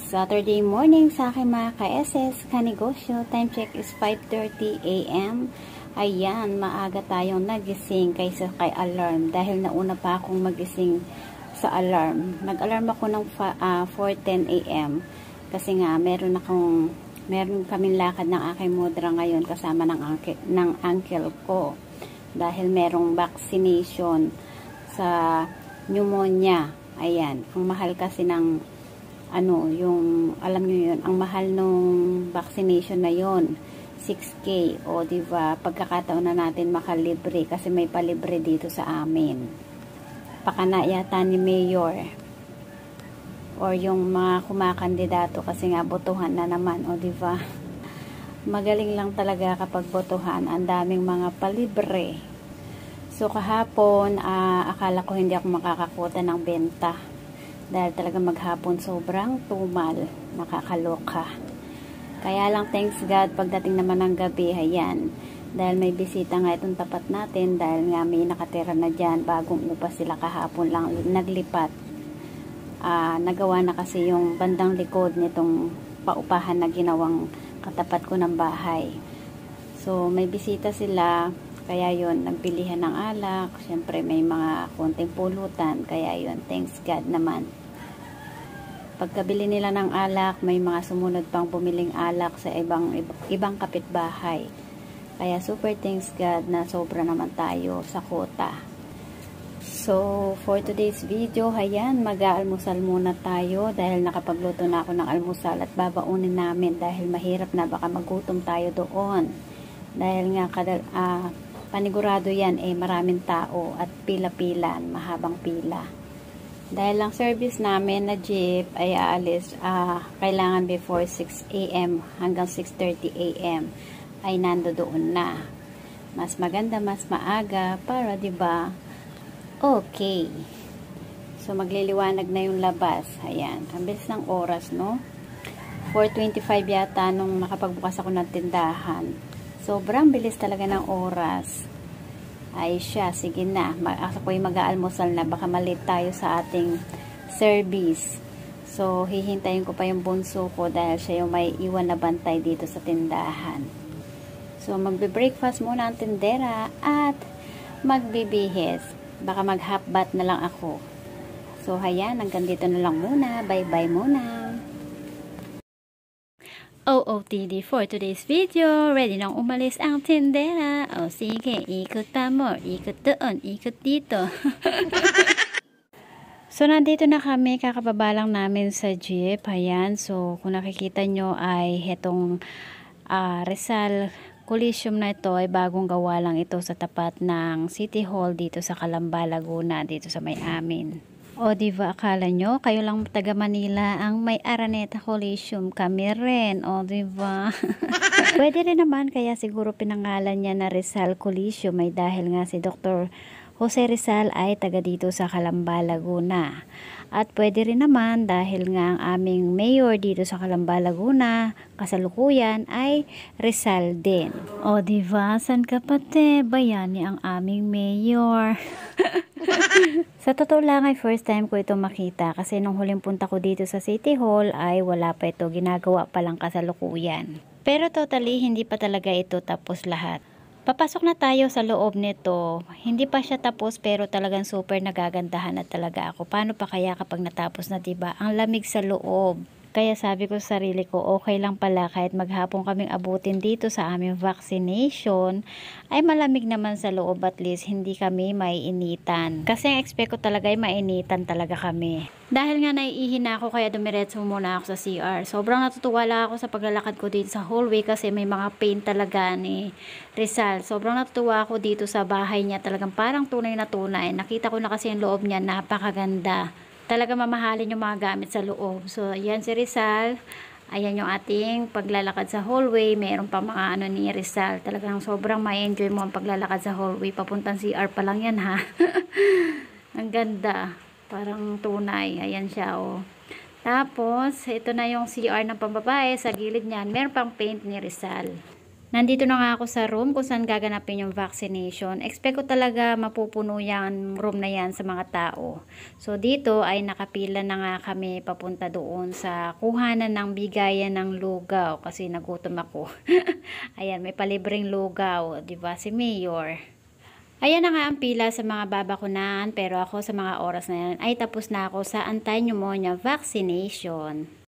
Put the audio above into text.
Saturday morning sa aking mga ka-SS, ka-negosyo. Time check is 5:30 AM. Ayan, maaga tayong nagising kaysa kay alarm. Dahil nauna pa akong magising sa alarm. Nag-alarm ako ng 4:10 AM. Kasi nga, meron kaming lakad ng aking mudra ngayon kasama ng uncle ko. Dahil merong vaccination sa pneumonia. Ayan, ang mahal kasi ng yung alam niyo yun, ang mahal nung vaccination na yon, 6K, o diba, pagkakataon na natin makalibre kasi may palibre dito sa amin. Pakana yata ni Mayor or yung mga kumakandidato kasi nga botohan na naman, o diba, magaling lang talaga kapag botohan, ang daming mga palibre. So kahapon, akala ko hindi ako makakakuta ng benta. Dahil talaga maghapon sobrang tumal, nakakaloka. Kaya lang thanks God pagdating naman ng gabi, ayan. Dahil may bisita nga itong tapat natin, dahil nga may nakatira na dyan, bagong upa sila kahapon lang naglipat. Nagawa na kasi yung bandang likod nitong paupahan na ginawang katapat ko ng bahay. So may bisita sila, kaya yun, nagbilihan ng alak. Siyempre may mga konting pulutan, kaya yun, thanks God naman. Pagkabili nila ng alak, may mga sumunod pang bumiling alak sa ibang kapitbahay. Kaya super thanks God na sobra naman tayo sa quota. So, for today's video, ayan, mag-aalmusal muna tayo dahil nakapagluto na ako ng almusal at babaunin namin dahil mahirap na baka magutom tayo doon. Dahil nga, panigurado yan, maraming tao at pila-pila, mahabang pila. Dahil lang service namin na jeep ay aalis, kailangan before 6 AM hanggang 6:30 AM ay nando doon na. Mas maganda, mas maaga para 'di ba? Okay. So magliliwanag na yung labas. Ayan, ang bilis ng oras, no? 4:25 yata nung makapagbukas ako ng tindahan. Sobrang bilis talaga ng oras. Ay siya, sige na, ako'y mag-aalmusal na, baka malit tayo sa ating service. So hihintayin ko pa yung bunso ko dahil siya yung may iwan na bantay dito sa tindahan. So magbe-breakfast muna ang tindera at magbibihis, baka mag-half bath na lang ako. So hayan, hanggang dito na lang muna, bye bye muna. OOTD for today's video. Ready nang umalis ang tindera. O sige, ikot pa more. Ikot doon, ikot dito. So nandito na kami, kakababa lang namin sa jeep. Ayan, so kung nakikita nyo ay hetong Rizal Coliseum na ito ay bagong gawa lang ito sa tapat ng City Hall dito sa Calamba, Laguna, dito sa may amin. O diba, akala nyo, kayo lang taga Manila ang may Araneta Coliseum, kami rin, o diba? Pwede rin naman, kaya siguro pinangalan niya na Rizal Coliseum ay dahil nga si Dr. Jose Rizal ay taga dito sa Calamba, Laguna. At pwede rin naman dahil nga ang aming mayor dito sa Calamba, Laguna, kasalukuyan ay Rizal din. O diba, san kapate, bayani ang aming mayor. Sa totoo lang ay first time ko ito makita kasi nung huling punta ko dito sa City Hall ay wala pa ito, ginagawa pa lang kasalukuyan. Pero totally hindi pa talaga ito tapos lahat. Papasok na tayo sa loob nito. Hindi pa siya tapos pero talagang super nagagandahan na talaga ako. Paano pa kaya kapag natapos na, diba? Ang lamig sa loob. Kaya sabi ko sa sarili ko, okay lang pala kahit maghapon kaming abutin dito sa aming vaccination, ay malamig naman sa loob, at least hindi kami maiinitan. Kasi ang expect ko talaga ay mainitan talaga kami. Dahil nga naiihi na ako, kaya dumiretso muna ako sa CR. Sobrang natutuwa lang ako sa paglalakad ko dito sa hallway kasi may mga paint talaga ni Rizal. Sobrang natutuwa ako dito sa bahay niya, talagang parang tunay na tunay. Nakita ko na kasi yung loob niya, napakaganda. Talaga mamahalin yung mga gamit sa loob. So, ayan si Rizal. Ayan yung ating paglalakad sa hallway. Meron pa mga ni Rizal. Talagang sobrang ma-enjoy mo ang paglalakad sa hallway. Papuntang CR pa lang yan, ha. Ang ganda. Parang tunay. Ayan siya, oh. Tapos, ito na yung CR ng pambabae. Sa gilid niyan, meron pang paint ni Rizal. Nandito na nga ako sa room kung saan gaganapin yung vaccination. Expect ko talaga mapupuno yung room na yan sa mga tao. So dito ay nakapila na nga kami papunta doon sa kuhanan ng bigayan ng lugaw kasi nagutom ako. Ayan, may palibreng lugaw, 'di ba, si Mayor. Ayan na nga ang pila sa mga babakunahan pero ako sa mga oras na yan ay tapos na ako sa anti-pneumonia vaccination.